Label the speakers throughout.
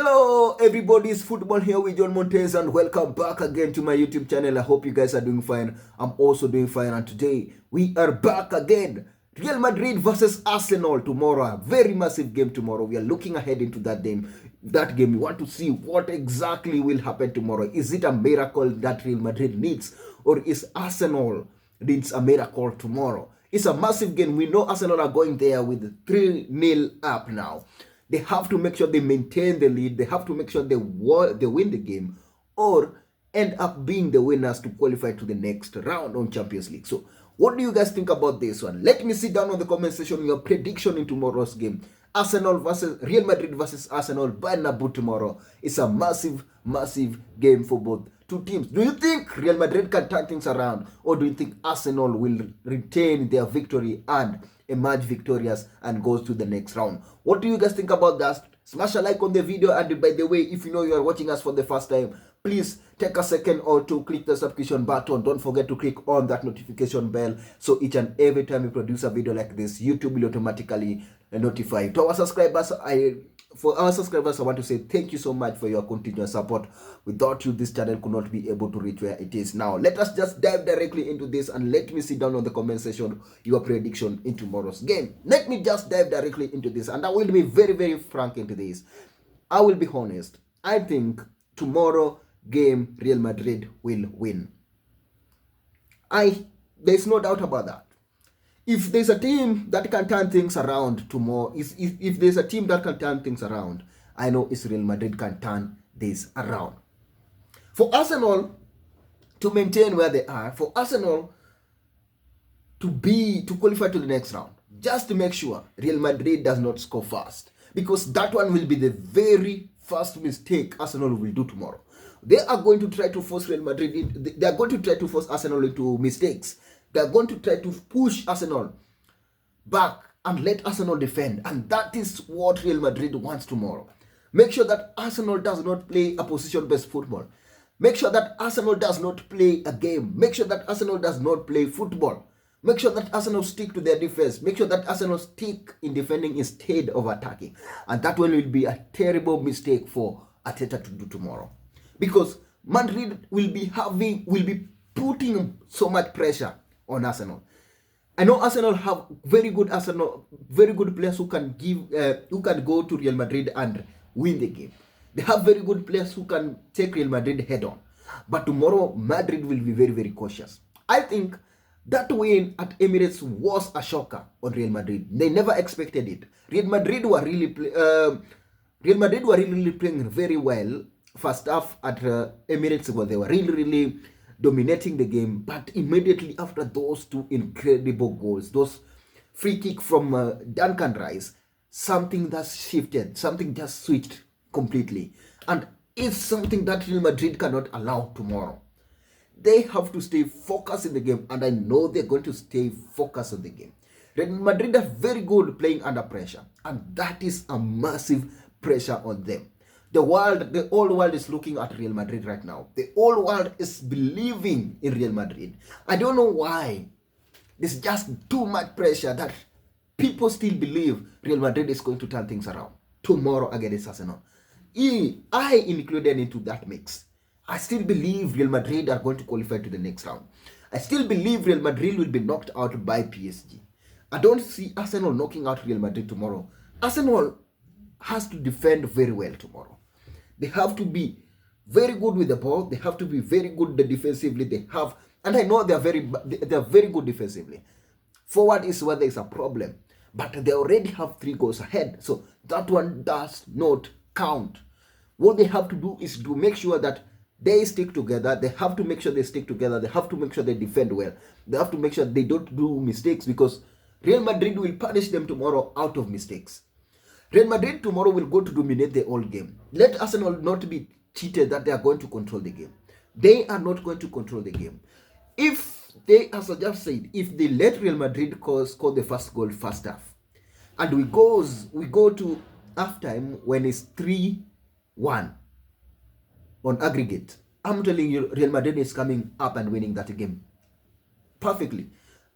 Speaker 1: Hello everybody, it's Football here with John Montez and welcome back again to my YouTube channel. I hope you guys are doing fine. I'm also doing fine, and today we are back again. Real Madrid versus Arsenal tomorrow. A very massive game tomorrow. We are looking ahead into that game. We want to see what exactly will happen tomorrow. Is it a miracle that Real Madrid needs, or is Arsenal needs a miracle tomorrow? It's a massive game. We know Arsenal are going there with 3-0 up now. They have to make sure they maintain the lead. They have to make sure they win the game or end up being the winners to qualify to the next round on Champions League. So what do you guys think about this one? Let me sit down on the comment section your prediction in tomorrow's game. Arsenal versus Real Madrid versus Arsenal Bernabeu tomorrow. It's a massive game for both two teams. Do you think Real Madrid can turn things around, or do you think Arsenal will retain their victory and emerge victorious and goes to the next round? What do you guys think about that? Smash a like on the video, and by the way, if you know you are watching us for the first time, please take a second or two, click the subscription button. Don't forget to click on that notification bell, so each and every time we produce a video like this, YouTube will automatically notify. To our subscribers, for our subscribers, I want to say thank you so much for your continuous support. Without you, this channel could not be able to reach where it is now. Let us just dive directly into this, and let me sit down on the comment section your prediction in tomorrow's game. Let me just dive directly into this, and I will be very frank into this. I will be honest. I think tomorrow game Real Madrid will win. There's no doubt about that. If there's a team that can turn things around tomorrow, if there's a team that can turn things around, I know it's Real Madrid can turn this around. For Arsenal to maintain where they are, for Arsenal to qualify to the next round, just to make sure Real Madrid does not score fast, because that one will be the very first mistake Arsenal will do tomorrow. They are going to try to force Real Madrid. They are going to try to force Arsenal into mistakes. They are going to try to push Arsenal back and let Arsenal defend. And that is what Real Madrid wants tomorrow. Make sure that Arsenal does not play a position-based football. Make sure that Arsenal does not play a game. Make sure that Arsenal does not play football. Make sure that Arsenal stick to their defense. Make sure that Arsenal stick in defending instead of attacking. And that one will be a terrible mistake for Arteta to do tomorrow. Because Madrid will be putting so much pressure on Arsenal. I know Arsenal have very good players who can go to Real Madrid and win the game. They have very good players who can take Real Madrid head on. But tomorrow, Madrid will be very cautious. I think that win at Emirates was a shocker on Real Madrid. They never expected it. Real Madrid were really playing very well. First half at Emirates, where they were really dominating the game, but immediately after those two incredible goals, those free kick from Duncan Rice, something that shifted, something just switched completely, and it's something that Real Madrid cannot allow tomorrow. They have to stay focused in the game, and I know they're going to stay focused on the game. Real Madrid are very good playing under pressure, and that is a massive pressure on them. The whole world is looking at Real Madrid right now. The whole world is believing in Real Madrid. I don't know why. There's just too much pressure that people still believe Real Madrid is going to turn things around tomorrow against Arsenal. I included into that mix. I still believe Real Madrid are going to qualify to the next round. I still believe Real Madrid will be knocked out by PSG. I don't see Arsenal knocking out Real Madrid tomorrow. Arsenal has to defend very well tomorrow. They have to be very good with the ball. They have to be very good defensively. And I know they are very good defensively. Forward is where there is a problem, but they already have 3 goals ahead, so that one does not count. What they have to do is to make sure that they stick together. They have to make sure they stick together. They have to make sure they defend well. They have to make sure they don't do mistakes, because Real Madrid will punish them tomorrow out of mistakes. Real Madrid tomorrow will go to dominate the whole game. Let Arsenal not be cheated that they are going to control the game. They are not going to control the game. If they, as I just said, if they let Real Madrid score the first goal first half, and we go to halftime when it's 3-1 on aggregate, I'm telling you, Real Madrid is coming up and winning that game perfectly.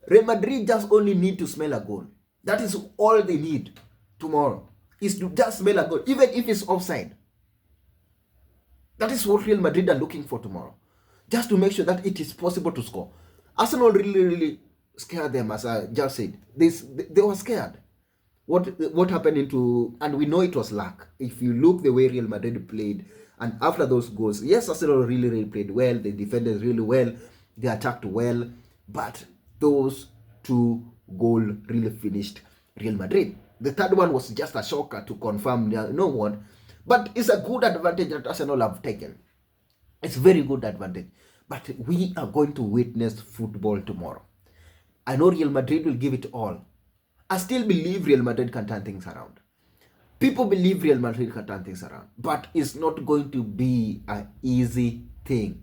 Speaker 1: Real Madrid just only need to smell a goal. That is all they need tomorrow, is to just smell a goal, even if it's offside. That is what Real Madrid are looking for tomorrow, just to make sure that it is possible to score. Arsenal really scared them, as I just said. They were scared. What happened into, and we know it was luck. If you look the way Real Madrid played, and after those goals, yes, Arsenal really played well. They defended really well. They attacked well, but those two goals really finished Real Madrid. The third one was just a shocker to confirm no one, but it's a good advantage that Arsenal have taken. It's very good advantage. But we are going to witness football tomorrow. I know Real Madrid will give it all. I still believe Real Madrid can turn things around. People believe Real Madrid can turn things around, but it's not going to be an easy thing.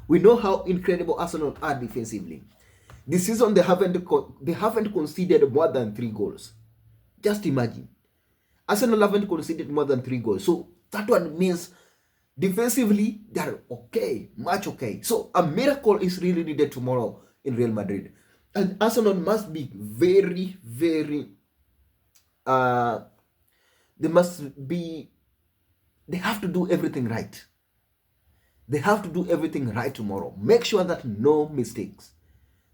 Speaker 1: We know how incredible Arsenal are defensively. This season they haven't conceded more than 3 goals. Just imagine. Arsenal haven't conceded more than 3 goals. So that one means defensively they are okay, much okay. So a miracle is really needed tomorrow in Real Madrid. And Arsenal must be very they have to do everything right. They have to do everything right tomorrow. Make sure that no mistakes.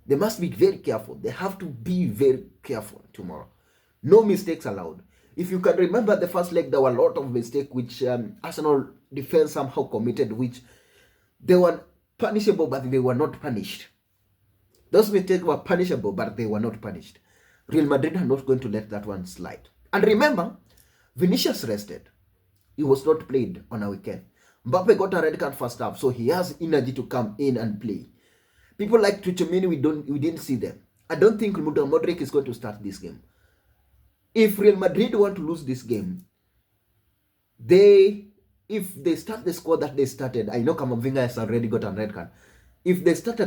Speaker 1: They must be very careful. They have to be very careful tomorrow. No mistakes allowed. If you can remember the first leg, there were a lot of mistakes which Arsenal defense somehow committed, which they were punishable, but they were not punished. Those mistakes were punishable, but they were not punished. Real Madrid are not going to let that one slide. And remember, Vinicius rested. He was not played on a weekend. Mbappe got a red card first half, so he has energy to come in and play. People like Tchouaméni, we didn't see them. I don't think Modric is going to start this game. If Real Madrid want to lose this game, if they start the squad that they started, I know Camavinga has already got a red card. If they start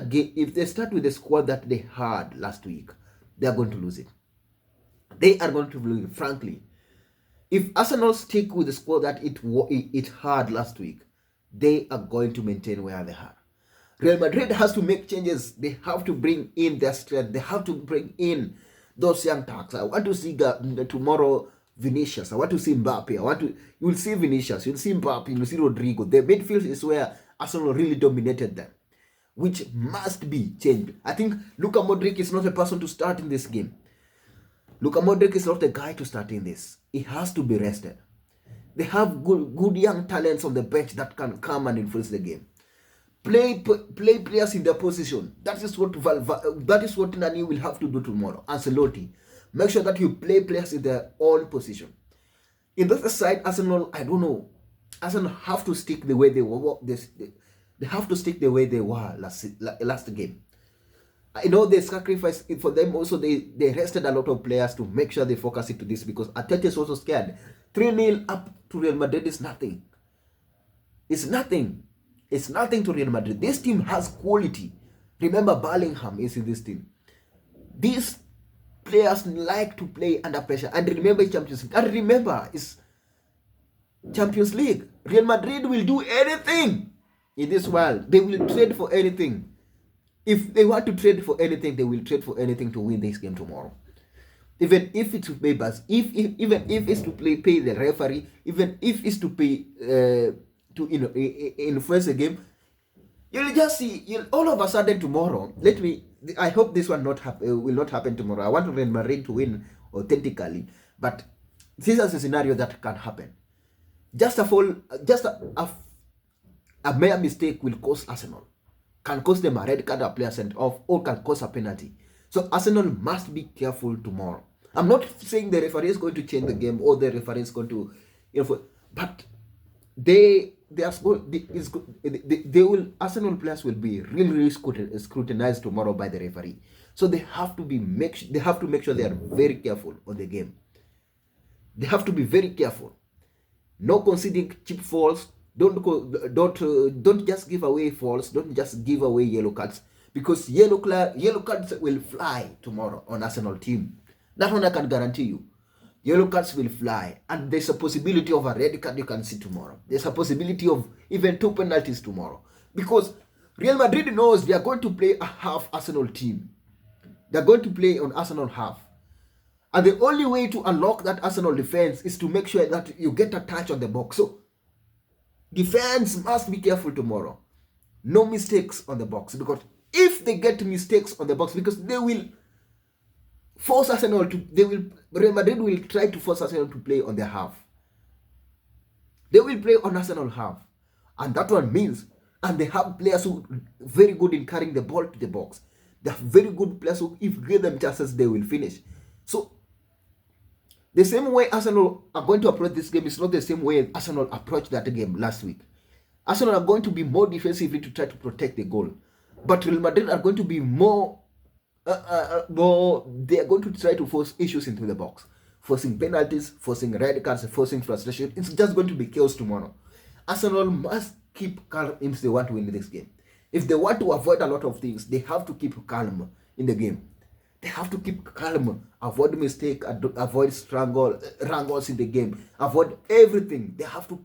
Speaker 1: with the squad that they had last week, they are going to lose it. They are going to lose it, frankly. If Arsenal stick with the squad that it had last week, they are going to maintain where they are. Real Madrid has to make changes. They have to bring in their strength. They have to bring in those young talks. I want to see tomorrow Vinicius. I want to see Mbappe. You will see Vinicius. You will see Mbappe. You will see Rodrigo. The midfield is where Arsenal really dominated them, which must be changed. I think Luka Modric is not a person to start in this game. Luka Modric is not the guy to start in this. He has to be rested. They have good young talents on the bench that can come and influence the game. Play players in their position. That is what Nani will have to do tomorrow. Ancelotti, make sure that you play players in their own position. In the other side, Arsenal, I don't know. Arsenal have to stick the way they were. They have to stick the way they were last game. I know they sacrificed it for them. Also, they rested a lot of players to make sure they focus into this, because Arteta is also scared. 3-0 up to Real Madrid is nothing. It's nothing. It's nothing to Real Madrid. This team has quality. Remember, Bellingham is in this team. These players like to play under pressure. And remember Champions League. And remember, it's Champions League. Real Madrid will do anything in this world. They will trade for anything. If they want to trade for anything, they will trade for anything to win this game tomorrow. Even if it's to pay bus, even if it's to pay the referee, even if it's to pay to influence the game, you'll just see. All of a sudden tomorrow. I hope this one will not happen tomorrow. I want Real Madrid to win authentically, but this is a scenario that can happen. Just a mere mistake will cost Arsenal. Can cost them a red card, a player sent off, or can cause a penalty. So Arsenal must be careful tomorrow. I'm not saying the referee is going to change the game or the referee is going to, but Arsenal players will be really scrutinized tomorrow by the referee. So they have to make sure they are very careful on the game. They have to be very careful. No conceding cheap fouls. Don't just give away fouls. Don't just give away yellow cards, because yellow cards will fly tomorrow on Arsenal team. That one I can guarantee you. Yellow cards will fly, and there's a possibility of a red card you can see tomorrow. There's a possibility of even 2 penalties tomorrow, because Real Madrid knows they are going to play a half Arsenal team. They're going to play on Arsenal half. And the only way to unlock that Arsenal defense is to make sure that you get a touch on the box. So Defense must be careful tomorrow. No mistakes on the box, because if they get mistakes on the box, because they will force Arsenal to, Real Madrid will try to force Arsenal to play on their half. They will play on Arsenal half. And that one means, and they have players who are very good in carrying the ball to the box. They have very good players who, if you give them chances, they will finish. So, the same way Arsenal are going to approach this game is not the same way Arsenal approached that game last week. Arsenal are going to be more defensively to try to protect the goal. But Real Madrid are going to be more, they are going to try to force issues into the box. Forcing penalties, forcing red cards, forcing frustration. It's just going to be chaos tomorrow. Arsenal must keep calm if they want to win this game. If they want to avoid a lot of things, they have to keep calm in the game. They have to keep calm, avoid mistake, avoid wrangles in the game, avoid everything. They have to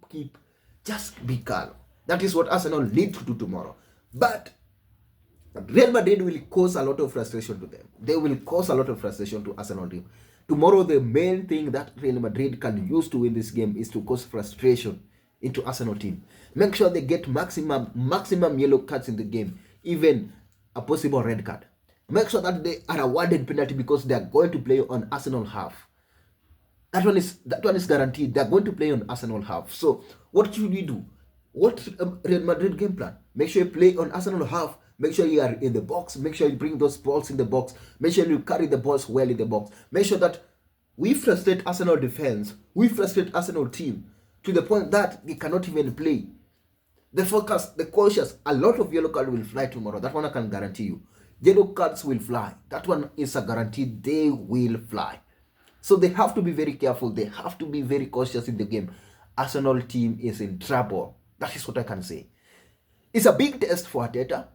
Speaker 1: just be calm. That is what Arsenal need to do tomorrow. But Real Madrid will cause a lot of frustration to them. They will cause a lot of frustration to Arsenal team. Tomorrow, the main thing that Real Madrid can use to win this game is to cause frustration into Arsenal team. Make sure they get maximum yellow cards in the game, even a possible red card. Make sure that they are awarded penalty because they are going to play on Arsenal half. That one is guaranteed. They are going to play on Arsenal half. So what should we do? What Real Madrid game plan? Make sure you play on Arsenal half. Make sure you are in the box. Make sure you bring those balls in the box. Make sure you carry the balls well in the box. Make sure that we frustrate Arsenal defense. We frustrate Arsenal team to the point that they cannot even play. The focus, the cautious, a lot of yellow cards will fly tomorrow. That one I can guarantee you. Yellow cards will fly. That one is a guarantee. They will fly. So they have to be very careful. They have to be very cautious in the game. Arsenal team is in trouble. That is what I can say. It's a big test for Arteta.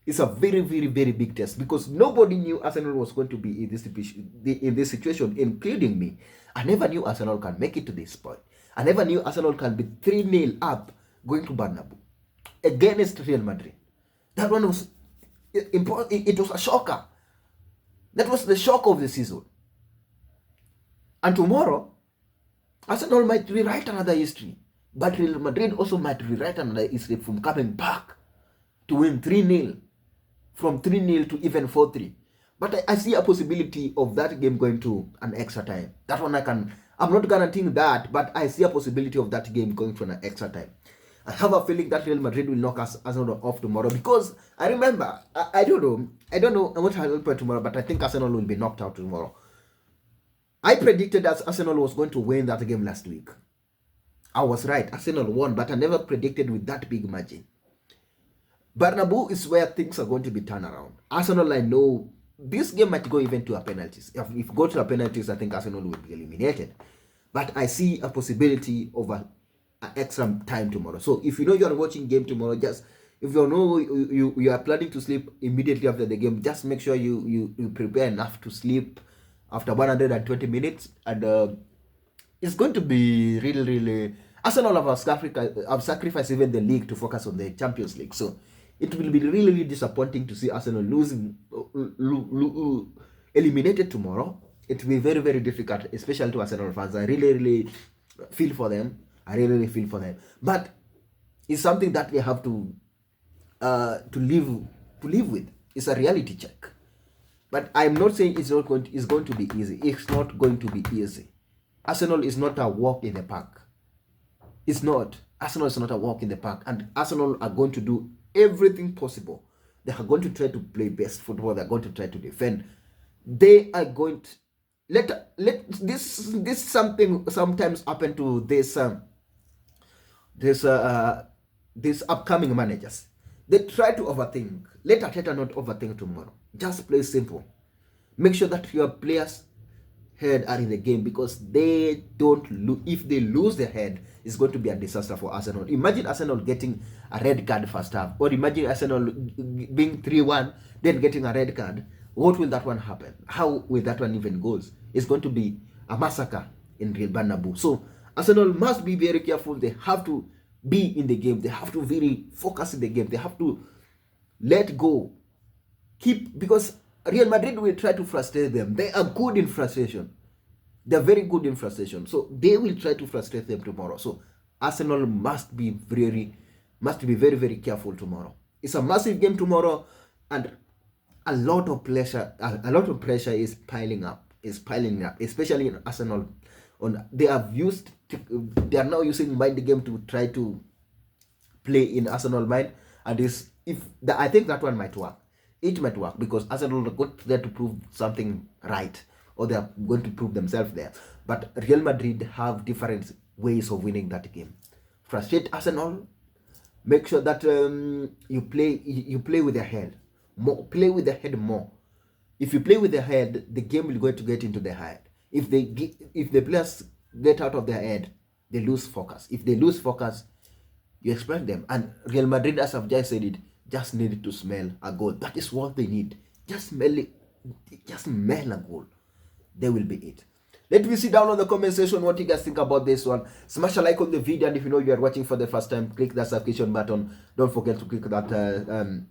Speaker 1: It's a very, very, very big test because nobody knew Arsenal was going to be in this situation, including me. I never knew Arsenal can make it to this point. I never knew Arsenal can be 3-0 up going to Bernabeu against Real Madrid. That one was important. It was a shocker. That was the shock of the season. And tomorrow, Arsenal might rewrite another history. But Real Madrid also might rewrite another history from coming back to win 3-0. From 3-0 to even 4-3. But I see a possibility of that game going to an extra time. That one I'm not guaranteeing that, but I see a possibility of that game going to an extra time. I have a feeling that Real Madrid will knock Arsenal off tomorrow because I remember, I don't know what will happen tomorrow, but I think Arsenal will be knocked out tomorrow. I predicted that Arsenal was going to win that game last week. I was right, Arsenal won, but I never predicted with that big margin. Bernabeu is where things are going to be turned around. Arsenal, I know, this game might go even to a penalties. If go to a penalties, I think Arsenal will be eliminated. But I see a possibility of an extra time tomorrow. So if you know you are watching game tomorrow, just if you know you are planning to sleep immediately after the game, just make sure you prepare enough to sleep after 120 minutes. And it's going to be really Arsenal have sacrificed even the league to focus on the Champions League. So it will be really disappointing to see Arsenal eliminated tomorrow. It will be very difficult, especially to Arsenal fans. I really feel for them. But it's something that they have to live with. It's a reality check. But I'm not saying it's going to be easy. It's not going to be easy. Arsenal is not a walk in the park. It's not. Arsenal is not a walk in the park. And Arsenal are going to do everything possible. They are going to try to play best football. They're going to try to defend. They are going to let this something sometimes happen to this upcoming managers. They try to overthink. Let Arteta not overthink tomorrow. Just play simple. Make sure that your players' head are in the game because they don't lose. If they lose their head, it's going to be a disaster for Arsenal. Imagine Arsenal getting a red card first half, or imagine Arsenal being 3-1, then getting a red card. What will that one happen? How will that one even goes? It's going to be a massacre in Real Bernabeu. So Arsenal must be very careful. They have to be in the game. They have to really focus in the game. They have to let go. Because Real Madrid will try to frustrate them. They are good in frustration. They're very good in frustration. So they will try to frustrate them tomorrow. So Arsenal must be very, very careful tomorrow. It's a massive game tomorrow, and a lot of pressure is piling up, especially in Arsenal. They are now using mind the game to try to play in Arsenal mind, and I think that one might work. It might work because Arsenal are got there to prove something right, or they are going to prove themselves there. But Real Madrid have different ways of winning that game. Frustrate Arsenal. Make sure that you play with their head more. Play with the head more. If you play with the head, the game will going to get into the head. If the players get out of their head, they lose focus. If they lose focus, you expect them. And Real Madrid, as I've just said it, just needed to smell a goal. That is what they need. Just smell it. Just smell a goal. They will be it. Let me see down on the comment section what you guys think about this one. Smash a like on the video, and if you know you are watching for the first time, click that subscription button. Don't forget to click that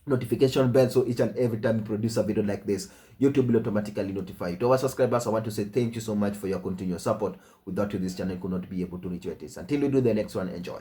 Speaker 1: notification bell, so each and every time we produce a video like this, YouTube will automatically notify you. To our subscribers, I want to say thank you so much for your continuous support. Without you, this channel could not be able to reach where it is. Until we do the next one, enjoy.